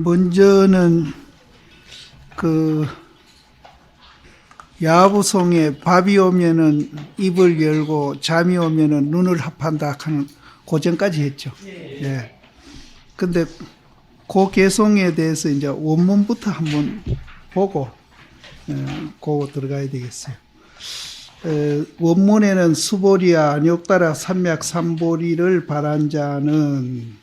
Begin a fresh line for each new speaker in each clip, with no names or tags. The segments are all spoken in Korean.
먼저는 야부송에 밥이 오면은 입을 열고 잠이 오면은 눈을 합한다 하는 고전까지 했죠. 예. 근데 그 개송에 대해서 이제 원문부터 한번 보고 그거 들어가야 되겠어요. 원문에는 수보리야 안욕따라 삼맥삼보리를 바란 자는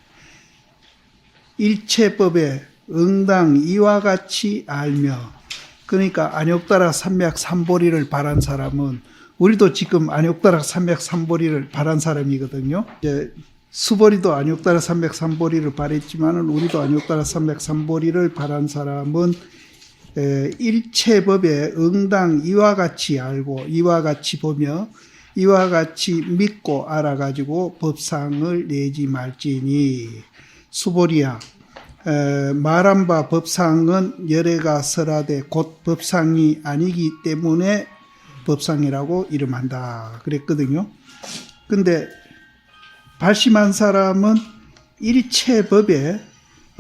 일체법에 응당 이와 같이 알며, 그러니까 안욕따라 삼맥삼보리를 바란 사람은, 우리도 지금 안욕따라 삼맥삼보리를 바란 사람이거든요. 이제 수보리도 안욕따라 삼맥삼보리를 바랬지만은 우리도 안욕따라 삼맥삼보리를 바란 사람은 일체법에 응당 이와 같이 알고 이와 같이 보며 이와 같이 믿고 알아가지고 법상을 내지 말지니, 수보리야 말한 바 법상은 열애가 설하되 곧 법상이 아니기 때문에 법상이라고 이름한다 그랬거든요. 근데 발심한 사람은 일체법에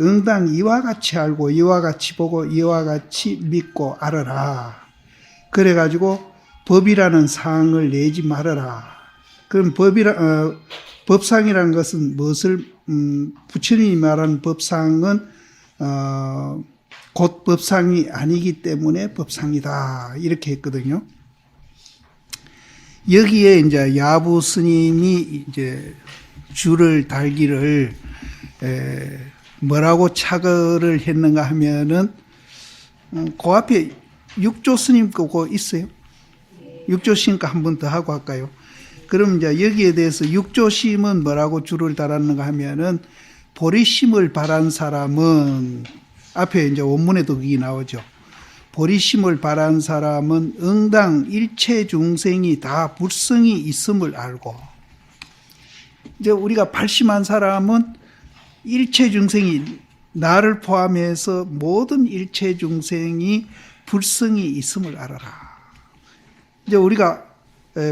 응당 이와 같이 알고 이와 같이 보고 이와 같이 믿고 알아라. 그래가지고 법이라는 상을 내지 말아라. 그럼 법상이라는 것은 무엇을 부처님이 말한 법상은 곧 법상이 아니기 때문에 법상이다 이렇게 했거든요. 여기에 이제 야부 스님이 이제 줄을 달기를 뭐라고 착어를 했는가 하면은 그 앞에 육조 스님 거고 있어요. 육조 스님 거 한 번 더 하고 할까요? 그럼 이제 여기에 대해서 육조심은 뭐라고 줄을 달았는가 하면은, 보리심을 바란 사람은, 앞에 이제 원문에도 그게 나오죠. 보리심을 바란 사람은 응당 일체 중생이 다 불성이 있음을 알고, 이제 우리가 발심한 사람은 일체 중생이, 나를 포함해서 모든 일체 중생이 불성이 있음을 알아라. 이제 우리가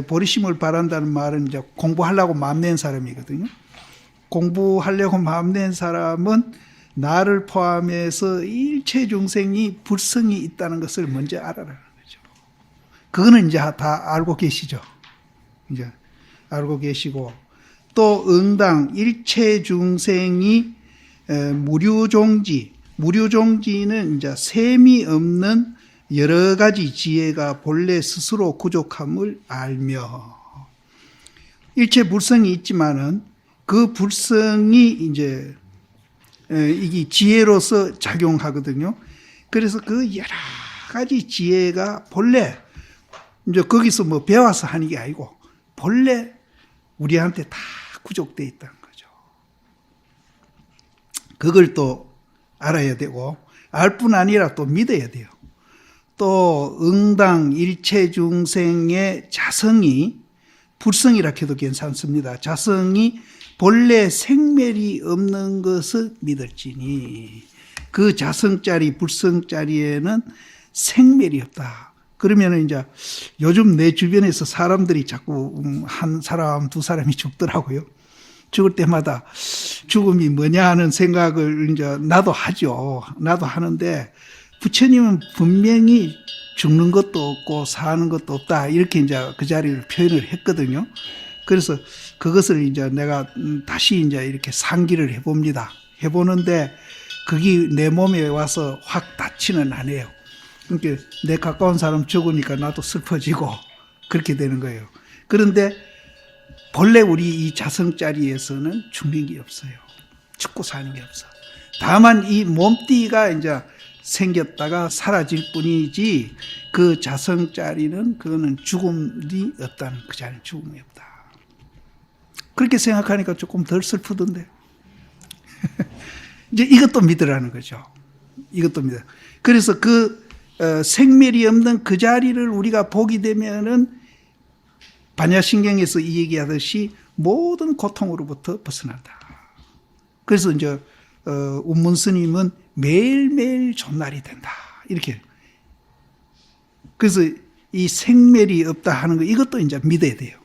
보리심을 바란다는 말은 이제 공부하려고 마음낸 사람이거든요. 공부하려고 마음낸 사람은 나를 포함해서 일체 중생이 불성이 있다는 것을 먼저 알아라는 거죠. 그거는 이제 다 알고 계시죠. 이제 알고 계시고, 또 응당 일체 중생이 무류종지는 이제 셈이 없는 여러 가지 지혜가 본래 스스로 부족함을 알며, 일체 불성이 있지만은 그 불성이 이제 이게 지혜로서 작용하거든요. 그래서 그 여러 가지 지혜가 본래 이제 거기서 뭐 배워서 하는 게 아니고 본래 우리한테 다 구족되어 있다는 거죠. 그걸 또 알아야 되고, 알 뿐 아니라 또 믿어야 돼요. 또 응당 일체 중생의 자성이, 불성이라 해도 괜찮습니다. 자성이 본래 생멸이 없는 것을 믿을지니, 그 자성짜리 불성짜리에는 생멸이 없다. 그러면 이제 요즘 내 주변에서 사람들이 자꾸 한 사람 두 사람이 죽더라고요. 죽을 때마다 죽음이 뭐냐 하는 생각을 이제 나도 하죠. 나도 하는데, 부처님은 분명히 죽는 것도 없고 사는 것도 없다 이렇게 이제 그 자리를 표현을 했거든요. 그래서 그것을 이제 내가 다시 이제 이렇게 상기를 해봅니다. 해보는데 그게 내 몸에 와서 확 닿지는 않아요. 그러니까 내 가까운 사람 죽으니까 나도 슬퍼지고 그렇게 되는 거예요. 그런데 본래 우리 이 자성자리에서는 죽는 게 없어요. 죽고 사는 게 없어. 다만 이 몸띠가 이제 생겼다가 사라질 뿐이지, 그 자성자리는 그거는 죽음이 없다는, 그 자리는 죽음이 없다. 그렇게 생각하니까 조금 덜 슬프던데. 이제 이것도 믿으라는 거죠. 이것도 믿어. 그래서 그 생멸이 없는 그 자리를 우리가 보게 되면은 반야신경에서 이 얘기하듯이 모든 고통으로부터 벗어난다. 그래서 이제 운문스님은 매일매일 존날이 된다 이렇게. 그래서 이 생멸이 없다 하는 거, 이것도 이제 믿어야 돼요.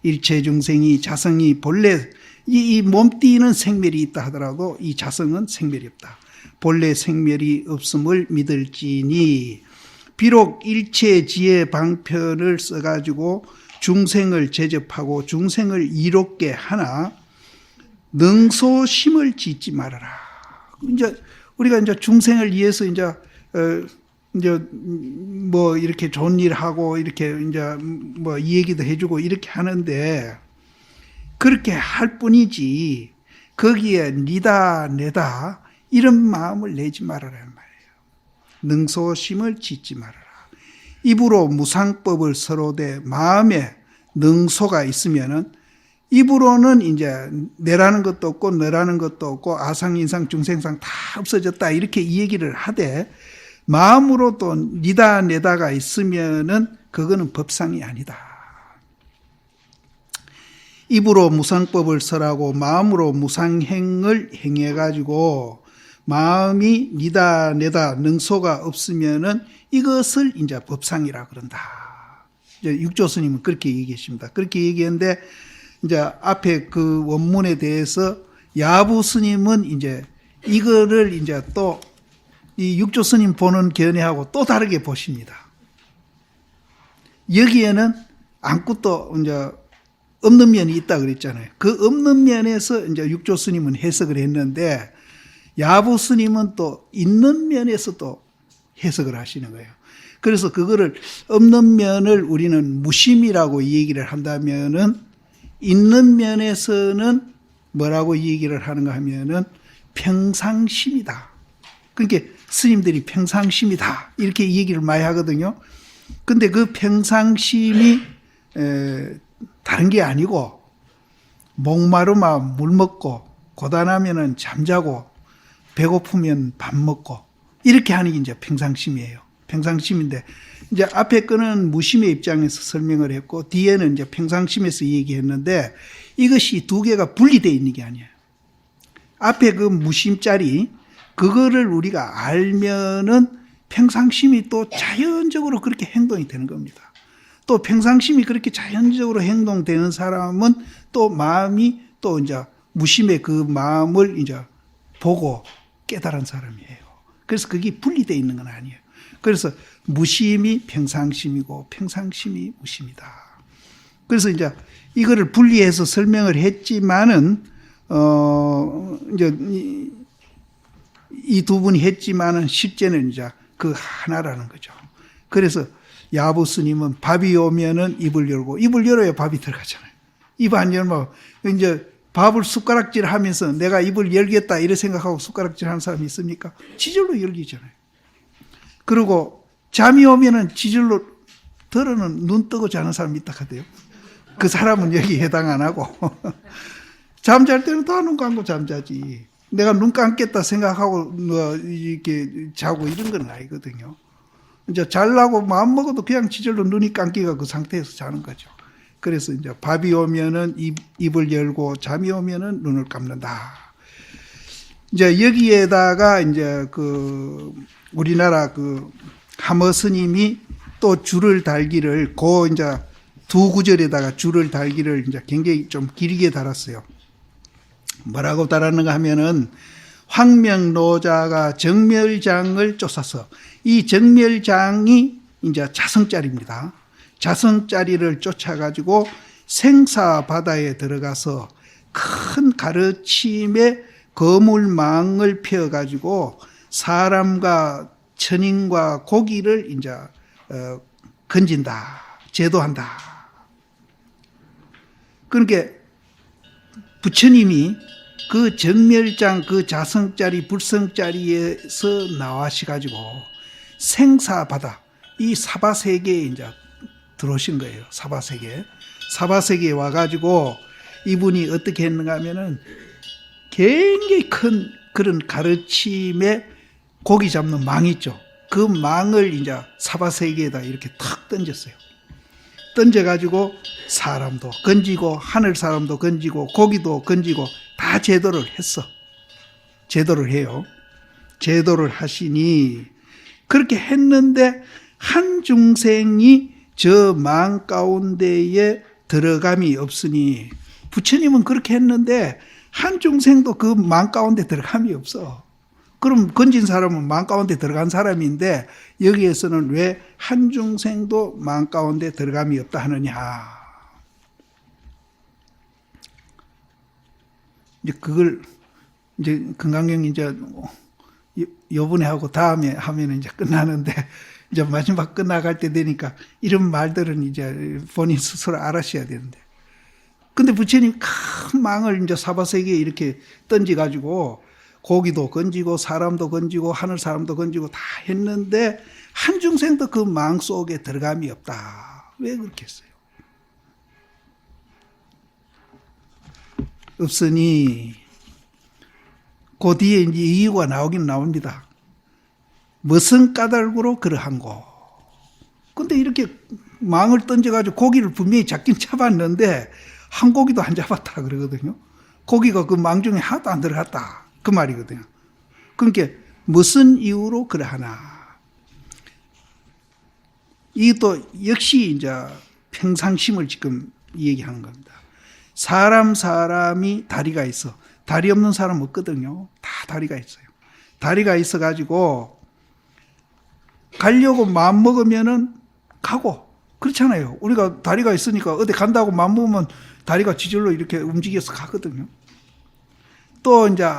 일체 중생이 자성이 본래 이 몸띠는 생멸이 있다 하더라도 이 자성은 생멸이 없다. 본래 생멸이 없음을 믿을지니 비록 일체지혜 방편을 써가지고 중생을 제접하고 중생을 이롭게 하나 능소심을 짓지 말아라. 이제 우리가 이제 중생을 위해서 이제 뭐 이렇게 좋은 일 하고 이렇게 이제 뭐 이 얘기도 해주고 이렇게 하는데 그렇게 할 뿐이지 거기에 니다 내다 이런 마음을 내지 말아라는 말이에요. 능소심을 짓지 말아라. 입으로 무상법을 서로되 마음에 능소가 있으면은 입으로는 이제 내라는 것도 없고 너라는 것도 없고 아상, 인상, 중생상 다 없어졌다 이렇게 이 얘기를 하되 마음으로 또 니다 내다가 있으면은 그거는 법상이 아니다. 입으로 무상법을 설하고 마음으로 무상행을 행해가지고 마음이 니다 내다 능소가 없으면은 이것을 이제 법상이라 그런다. 이제 육조 스님은 그렇게 얘기하십니다. 그렇게 얘기했는데 이제 앞에 그 원문에 대해서 야부 스님은 이제 이거를 이제 또 이 육조 스님 보는 견해하고 또 다르게 보십니다. 여기에는 아무것도 이제 없는 면이 있다 그랬잖아요. 그 없는 면에서 이제 육조 스님은 해석을 했는데 야부 스님은 또 있는 면에서 또 해석을 하시는 거예요. 그래서 그거를 없는 면을 우리는 무심이라고 얘기를 한다면은 있는 면에서는 뭐라고 얘기를 하는가 하면은 평상심이다. 그러니까 스님들이 평상심이다 이렇게 얘기를 많이 하거든요. 근데 그 평상심이 다른 게 아니고 목마르면 물 먹고 고단하면은 잠자고 배고프면 밥 먹고 이렇게 하는 게 이제 평상심이에요. 평상심인데 이제 앞에 거는 무심의 입장에서 설명을 했고 뒤에는 이제 평상심에서 얘기했는데 이것이 두 개가 분리되어 있는 게 아니에요. 앞에 그 무심짜리 그거를 우리가 알면은 평상심이 또 자연적으로 그렇게 행동이 되는 겁니다. 또 평상심이 그렇게 자연적으로 행동되는 사람은 또 마음이 또 이제 무심의 그 마음을 이제 보고 깨달은 사람이에요. 그래서 그게 분리되어 있는 건 아니에요. 그래서 무심이 평상심이고 평상심이 무심이다. 그래서 이제 이거를 분리해서 설명을 했지만은 이제 이 두 분이 했지만은 실제는 이제 그 하나라는 거죠. 그래서 야부 스님은 밥이 오면은 입을 열고 입을 열어야 밥이 들어가잖아요. 입 안 열면 이제 밥을 숟가락질 하면서 내가 입을 열겠다 이래 생각하고 숟가락질 하는 사람이 있습니까? 지절로 열리잖아요. 그리고 잠이 오면은 지절로 들어는 눈 뜨고 자는 사람이 있다 하대요. 그 사람은 여기 해당 안 하고 잠잘 때는 다 눈 감고 잠자지. 내가 눈 감겠다 생각하고 뭐 이렇게 자고 이런 건 아니거든요. 이제 잘라고 마음 먹어도 그냥 지절로 눈이 감기가 그 상태에서 자는 거죠. 그래서 이제 밥이 오면은 입을 열고 잠이 오면은 눈을 감는다. 이제 여기에다가 이제 그 우리나라 그 하머 스님이 또 줄을 달기를 그 이제 두 구절에다가 줄을 달기를 이제 굉장히 좀 길게 달았어요. 뭐라고 달았는가 하면은 황명노자가 정멸장을 쫓아서 이 정멸장이 이제 자성짜리입니다. 자성짜리를 쫓아가지고 생사바다에 들어가서 큰 가르침의 거물망을 펴가지고 사람과 천인과 고기를 이제 건진다, 제도한다. 그러니까 부처님이 그 정멸장, 그 자성짜리, 불성짜리에서 나와셔가지고 생사바다, 이 사바세계에 이제 들어오신 거예요. 사바세계. 사바세계에 와가지고 이분이 어떻게 했는가 하면은 굉장히 큰 그런 가르침에 고기 잡는 망 있죠. 그 망을 이제 사바세계에다 이렇게 탁 던졌어요. 던져가지고 사람도 건지고 하늘 사람도 건지고 고기도 건지고 다 제도를 했어. 제도를 해요. 제도를 하시니 그렇게 했는데 한 중생이 저 망 가운데에 들어감이 없으니 부처님은 그렇게 했는데 한 중생도 그 망 가운데 들어감이 없어. 그럼 건진 사람은 망 가운데 들어간 사람인데 여기에서는 왜 한중생도 망 가운데 들어감이 없다 하느냐. 이제 그걸 이제 금강경 이제 요번에 하고 다음에 하면 이제 끝나는데 이제 마지막 끝나갈 때 되니까 이런 말들은 이제 본인 스스로 알아셔야 되는데. 근데 부처님 큰 망을 이제 사바세계에 이렇게 던져가지고 고기도 건지고 사람도 건지고 하늘 사람도 건지고 다 했는데 한 중생도 그 망 속에 들어감이 없다. 왜 그렇게 했어요? 없으니 그 뒤에 이제 이유가 나오긴 나옵니다. 무슨 까닭으로 그러한고. 근데 이렇게 망을 던져가지고 고기를 분명히 잡긴 잡았는데 한 고기도 안 잡았다 그러거든요. 고기가 그 망 중에 하나도 안 들어갔다. 그 말이거든요. 그러니까 무슨 이유로 그러하나. 이것도 역시 이제 평상심을 지금 얘기하는 겁니다. 사람이 다리가 있어. 다리 없는 사람 없거든요. 다 다리가 있어요. 다리가 있어가지고 가려고 마음 먹으면은 가고. 그렇잖아요. 우리가 다리가 있으니까 어디 간다고 마음 먹으면 다리가 지절로 이렇게 움직여서 가거든요. 또 이제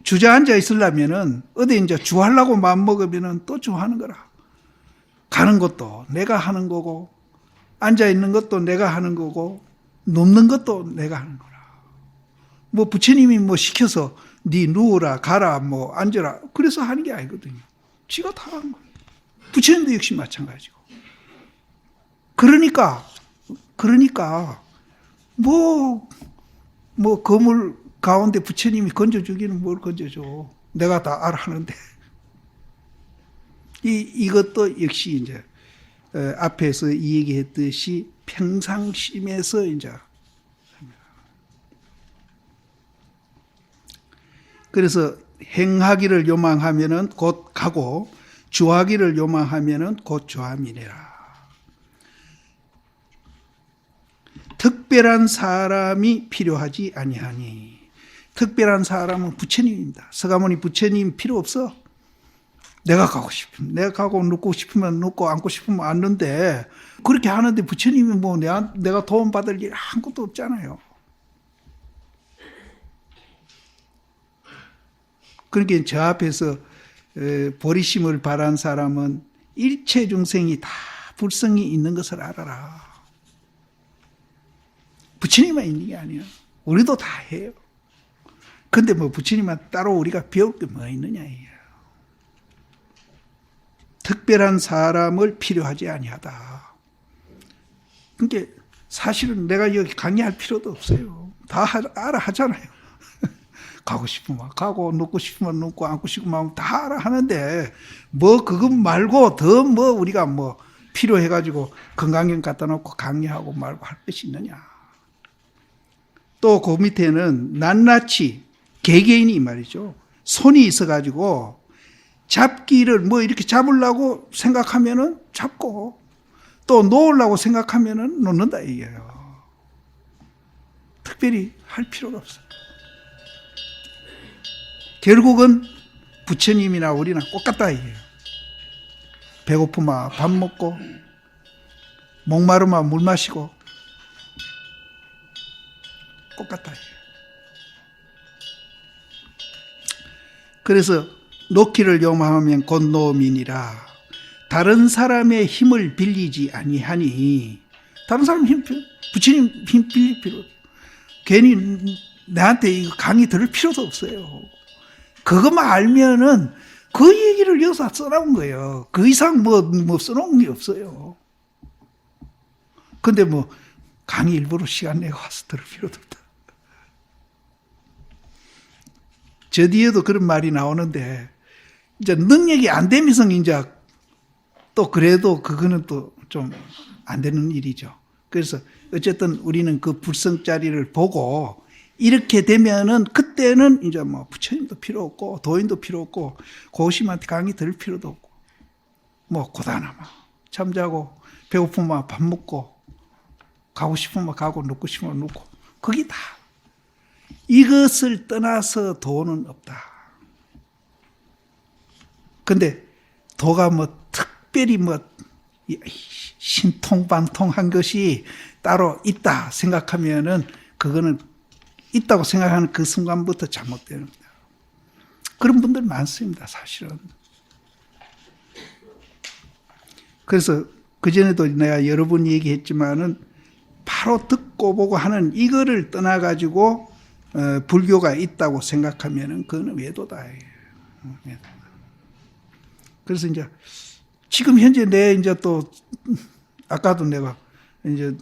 주저앉아 있으려면은 어디 이제 주하려고 마음 먹으면은 또 주하는 거라. 가는 것도 내가 하는 거고, 앉아 있는 것도 내가 하는 거고, 눕는 것도 내가 하는 거라. 뭐 부처님이 뭐 시켜서 네 누워라, 가라, 뭐 앉아라. 그래서 하는 게 아니거든요. 지가 다 하는 거예요. 부처님도 역시 마찬가지고. 그러니까 뭐 거물 가운데 부처님이 건져주기는 뭘 건져줘. 내가 다 알아 하는데. 이것도 역시 이제, 앞에서 이 얘기했듯이 평상심에서 이제. 그래서 행하기를 요망하면은 곧 가고, 주하기를 요망하면은 곧 주함이니라. 특별한 사람이 필요하지 아니하니. 특별한 사람은 부처님입니다. 서가모니 부처님 필요 없어. 내가 가고 싶으면 내가 가고 눕고 싶으면 눕고 앉고 싶으면 앉는데 그렇게 하는데 부처님이 뭐 내가 도움 받을 일 아무것도 없잖아요. 그러니까 저 앞에서 보리심을 바란 사람은 일체 중생이 다 불성이 있는 것을 알아라. 부처님만 있는 게 아니야. 우리도 다 해요. 근데 뭐 부처님만 따로 우리가 배울 게 뭐 있느냐 이에요. 특별한 사람을 필요하지 아니하다. 그러니까 사실은 내가 여기 강의할 필요도 없어요. 다 알아 하잖아요. 가고 싶으면 가고 눕고 싶으면 눕고 앉고 싶으면 다 알아 하는데 뭐 그것 말고 더 뭐 우리가 뭐 필요해가지고 건강경 갖다 놓고 강의하고 말고 할 것이 있느냐. 또 그 밑에는 낱낱이 개개인이 말이죠. 손이 있어가지고 잡기를 뭐 이렇게 잡으려고 생각하면은 잡고 또 놓으려고 생각하면은 놓는다 이게요. 특별히 할 필요가 없어요. 결국은 부처님이나 우리나 똑같다 이게요. 배고프면 밥 먹고 목마르면 물 마시고 똑같다 이게요. 그래서 놓기를 요망하면 곧 놓음이니라. 다른 사람의 힘을 빌리지 아니하니. 다른 사람 힘, 부처님 힘 빌릴 필요 없어요. 괜히 나한테 이거 강의 들을 필요도 없어요. 그것만 알면은 그 얘기를 여기서 써놓은 거예요. 그 이상 뭐 써놓은 게 없어요. 근데 뭐 강의 일부러 시간 내고 와서 들을 필요도 없다. 저 뒤에도 그런 말이 나오는데 이제 능력이 안 되면서 이제 또 그래도 그거는 또 좀 안 되는 일이죠. 그래서 어쨌든 우리는 그 불성자리를 보고 이렇게 되면은 그때는 이제 뭐 부처님도 필요 없고 도인도 필요 없고 고심한테 강의 들을 필요도 없고 뭐 고단하면 잠자고 배고프면 밥 먹고 가고 싶으면 가고 눕고 싶으면 눕고 그게 다 이것을 떠나서 도는 없다. 근데 도가 뭐 특별히 뭐 신통방통한 것이 따로 있다 생각하면은 그거는 있다고 생각하는 그 순간부터 잘못되는 겁니다. 그런 분들 많습니다, 사실은. 그래서 그전에도 내가 여러 번 얘기했지만은 바로 듣고 보고 하는 이거를 떠나가지고 불교가 있다고 생각하면은 그거는 외도다. 그래서 이제 지금 현재 내 이제 또 아까도 내가 이제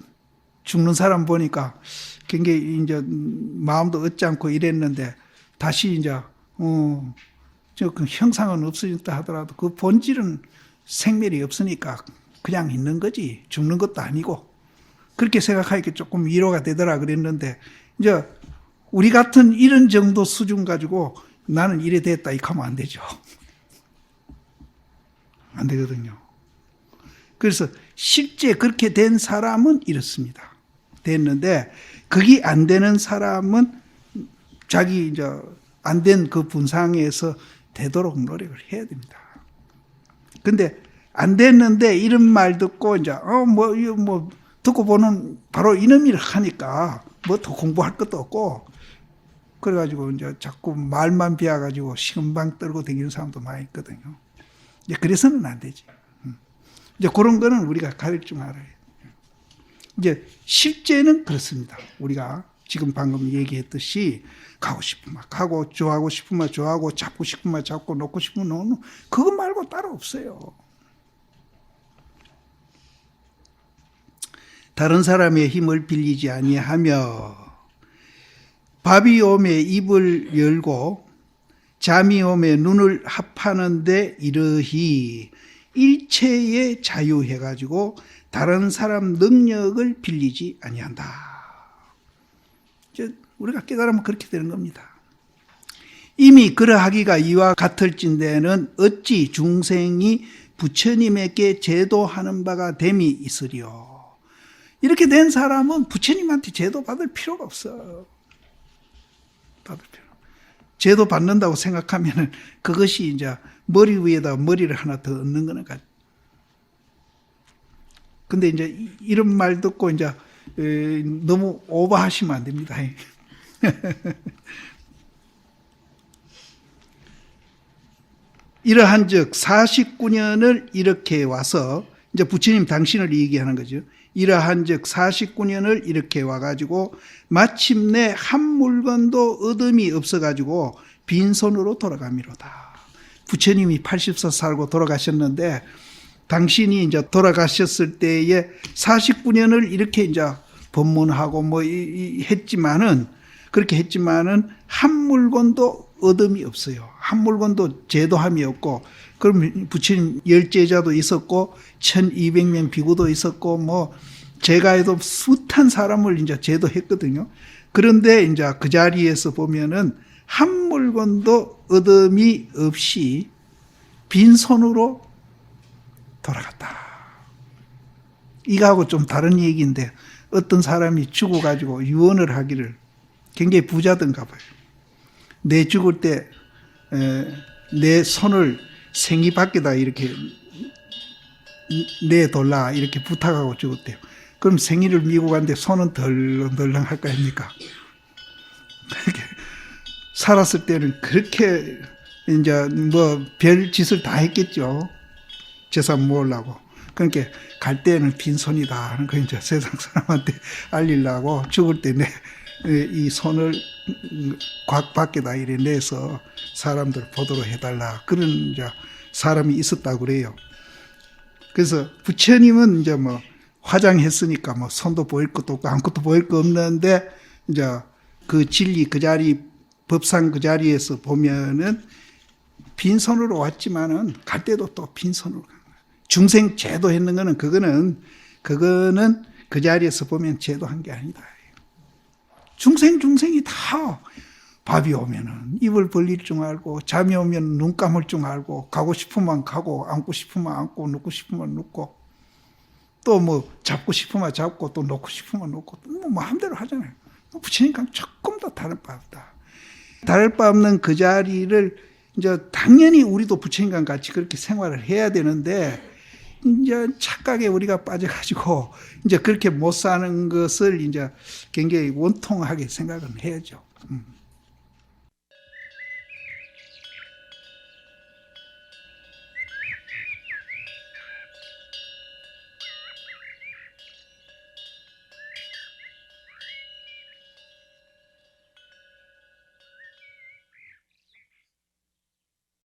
죽는 사람 보니까 굉장히 이제 마음도 얻지 않고 이랬는데 다시 이제 저 그 형상은 없어졌다 하더라도 그 본질은 생멸이 없으니까 그냥 있는 거지 죽는 것도 아니고 그렇게 생각하니까 조금 위로가 되더라 그랬는데 이제 우리 같은 이런 정도 수준 가지고 나는 이래 됐다 이렇게 하면 안 되죠. 안 되거든요. 그래서 실제 그렇게 된 사람은 이렇습니다. 됐는데 그게 안 되는 사람은 자기 이제 안 된 그 분상에서 되도록 노력을 해야 됩니다. 근데 안 됐는데 이런 말 듣고 이제 뭐 듣고 보는 바로 이놈이라 하니까 뭐 더 공부할 것도 없고 그래가지고 이제 자꾸 말만 비워가지고 시금방 떨고 다니는 사람도 많이 있거든요. 이제 그래서는 안 되지. 이제 그런 거는 우리가 가릴 줄 알아요. 이제 실제는 그렇습니다. 우리가 지금 방금 얘기했듯이 가고 싶으면 가고 좋아하고 싶으면 좋아하고 잡고 싶으면 잡고 놓고 싶으면 놓는 그거 말고 따로 없어요. 다른 사람의 힘을 빌리지 아니하며 밥이 오매 입을 열고 잠이 오매 눈을 합하는데 이러히 일체에 자유해가지고 다른 사람 능력을 빌리지 아니한다. 우리가 깨달으면 그렇게 되는 겁니다. 이미 그러하기가 이와 같을진대는 어찌 중생이 부처님에게 제도하는 바가 됨이 있으리요. 이렇게 된 사람은 부처님한테 제도 받을 필요가 없어. 받을 필요. 제도 받는다고 생각하면은 그것이 이제 머리 위에다 머리를 하나 더 얹는 거는 같. 근데 이제 이런 말 듣고 이제 너무 오버하시면 안 됩니다. 이러한즉 49년을 이렇게 와서 이제 부처님 당신을 얘기하는 거죠. 이러한즉 49년을 이렇게 와가지고 마침내 한 물건도 얻음이 없어가지고 빈손으로 돌아가미로다. 부처님이 80세 살고 돌아가셨는데 당신이 이제 돌아가셨을 때에 49년을 이렇게 이제 법문하고 뭐 했지만은 그렇게 했지만은 한 물건도 얻음이 없어요. 한 물건도 제도함이 없고 그럼 부처님 10제자도 있었고 1200명 비구도 있었고 뭐 제가 해도 숱한 사람을 이제 제도했거든요. 그런데 이제 그 자리에서 보면은 한 물건도 얻음이 없이 빈손으로 돌아갔다. 이거하고 좀 다른 얘기인데 어떤 사람이 죽어가지고 유언을 하기를 굉장히 부자던가 봐요. 내 죽을 때 내 손을 생기 밖에다 이렇게 내돌라 이렇게 부탁하고 죽었대요. 그럼 생이를 미고 갔는데 손은 덜렁덜렁 할 거 아닙니까? 그렇게 살았을 때는 그렇게 이제 뭐 별 짓을 다 했겠죠. 재산 모으려고. 그러니까 갈 때는 빈손이다 하는 거 이제 세상 사람한테 알리려고 죽을 때 이 손을 곽 밖에다 이래 내서 사람들 보도록 해달라. 그런 이제 사람이 있었다고 그래요. 그래서 부처님은 이제 뭐 화장했으니까 뭐 손도 보일 것도 없고 아무것도 보일 거 없는데 이제 그 진리 그 자리 법상 그 자리에서 보면은 빈손으로 왔지만은 갈 때도 또 빈손으로 간 거예요. 중생 제도했는 거는 그거는 그 자리에서 보면 제도한 게 아니다. 중생이 다 밥이 오면은 입을 벌릴 줄 알고 잠이 오면 눈 감을 줄 알고 가고 싶으면 가고 안고 싶으면 안고 눕고 싶으면 눕고 또 뭐 잡고 싶으면 잡고 또 놓고 싶으면 놓고 뭐 마음대로 하잖아요. 부처님과 조금 더 다를 바 없다. 다를 바 없는 그 자리를 이제 당연히 우리도 부처님과 같이 그렇게 생활을 해야 되는데 이제 착각에 우리가 빠져가지고 이제 그렇게 못 사는 것을 이제 굉장히 원통하게 생각은 해야죠.